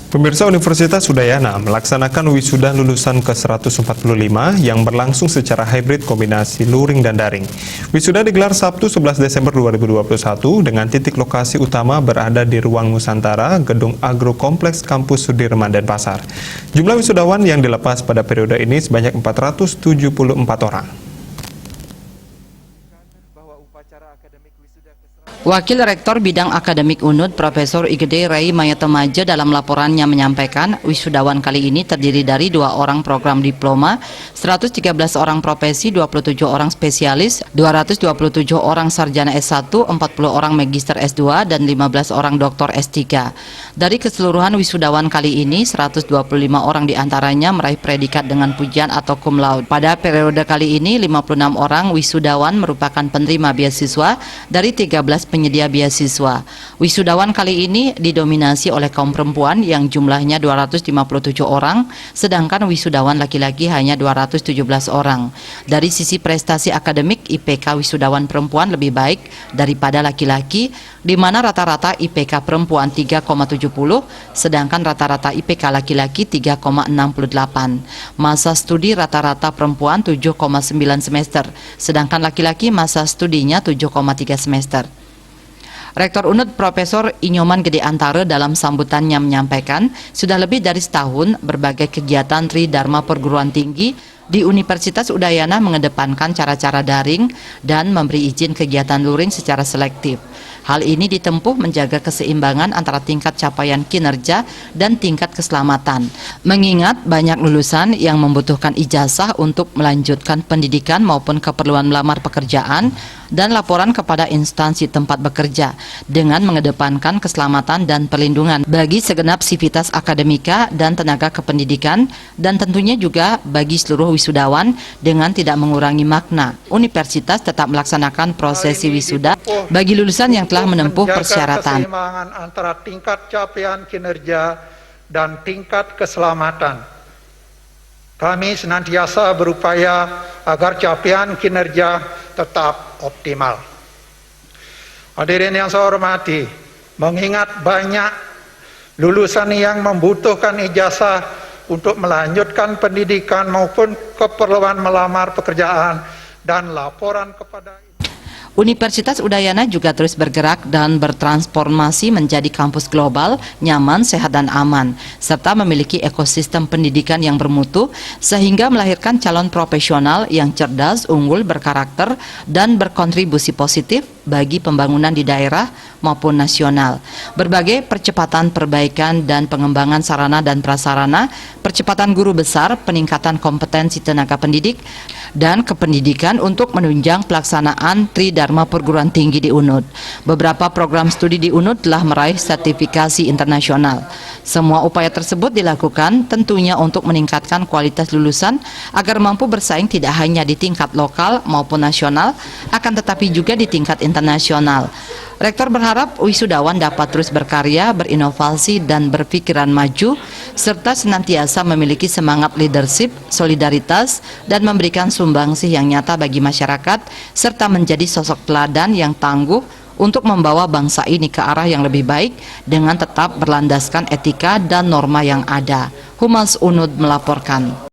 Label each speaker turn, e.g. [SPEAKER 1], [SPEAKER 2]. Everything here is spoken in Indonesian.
[SPEAKER 1] Pemirsa, Universitas Udayana melaksanakan wisuda lulusan ke-145 yang berlangsung secara hybrid kombinasi luring dan daring. Wisuda digelar Sabtu 11 Desember 2021 dengan titik lokasi utama berada di Ruang Nusantara, Gedung Agro Kompleks Kampus Sudirman Denpasar. Jumlah wisudawan yang dilepas pada periode ini sebanyak 474 orang.
[SPEAKER 2] Wakil Rektor Bidang Akademik UNUD Profesor Igede Ray Mayatemaja dalam laporannya menyampaikan wisudawan kali ini terdiri dari 2 orang program diploma, 113 orang profesi, 27 orang spesialis, 227 orang sarjana S1, 40 orang magister S2, dan 15 orang doktor S3. Dari keseluruhan wisudawan kali ini, 125 orang diantaranya meraih predikat dengan pujian atau cum laude. Pada periode kali ini, 56 orang wisudawan merupakan penerima beasiswa dari 13 penyedia beasiswa. Wisudawan kali ini didominasi oleh kaum perempuan yang jumlahnya 257 orang, sedangkan wisudawan laki-laki hanya 217 orang. Dari sisi prestasi akademik, IPK wisudawan perempuan lebih baik daripada laki-laki, di mana rata-rata IPK perempuan 3,70, sedangkan rata-rata IPK laki-laki 3,68. Masa studi rata-rata perempuan 7,9 semester, sedangkan laki-laki masa studinya 7,3 semester. Rektor UNUD Profesor Inyoman Gede Antara dalam sambutannya menyampaikan, sudah lebih dari setahun berbagai kegiatan Tri Dharma Perguruan Tinggi di Universitas Udayana mengedepankan cara-cara daring dan memberi izin kegiatan luring secara selektif. Hal ini ditempuh menjaga keseimbangan antara tingkat capaian kinerja dan tingkat keselamatan. Mengingat banyak lulusan yang membutuhkan ijazah untuk melanjutkan pendidikan maupun keperluan melamar pekerjaan dan laporan kepada instansi tempat bekerja dengan mengedepankan keselamatan dan perlindungan bagi segenap sivitas akademika dan tenaga kependidikan, dan tentunya juga bagi seluruh wisudawan dengan tidak mengurangi makna. Universitas tetap melaksanakan prosesi wisuda bagi lulusan yang telah menempuh persyaratan.
[SPEAKER 3] Keseimbangan antara tingkat capaian kinerja dan tingkat keselamatan. Kami senantiasa berupaya agar capaian kinerja tetap optimal. Hadirin yang saya hormati, mengingat banyak lulusan yang membutuhkan ijazah untuk melanjutkan pendidikan maupun keperluan melamar pekerjaan dan laporan kepada
[SPEAKER 2] Universitas Udayana juga terus bergerak dan bertransformasi menjadi kampus global, nyaman, sehat, dan aman, serta memiliki ekosistem pendidikan yang bermutu, sehingga melahirkan calon profesional yang cerdas, unggul, berkarakter, dan berkontribusi positif bagi pembangunan di daerah maupun nasional. Berbagai percepatan perbaikan dan pengembangan sarana dan prasarana, percepatan guru besar, peningkatan kompetensi tenaga pendidik, dan kependidikan untuk menunjang pelaksanaan Tri Dharma Perguruan Tinggi di UNUD. Beberapa program studi di UNUD telah meraih sertifikasi internasional. Semua upaya tersebut dilakukan tentunya untuk meningkatkan kualitas lulusan agar mampu bersaing tidak hanya di tingkat lokal maupun nasional, akan tetapi juga di tingkat internasional. Rektor berharap wisudawan dapat terus berkarya, berinovasi, dan berpikiran maju, serta senantiasa memiliki semangat leadership, solidaritas, dan memberikan sumbangsih yang nyata bagi masyarakat, serta menjadi sosok teladan yang tangguh untuk membawa bangsa ini ke arah yang lebih baik dengan tetap berlandaskan etika dan norma yang ada. Humas UNUD melaporkan.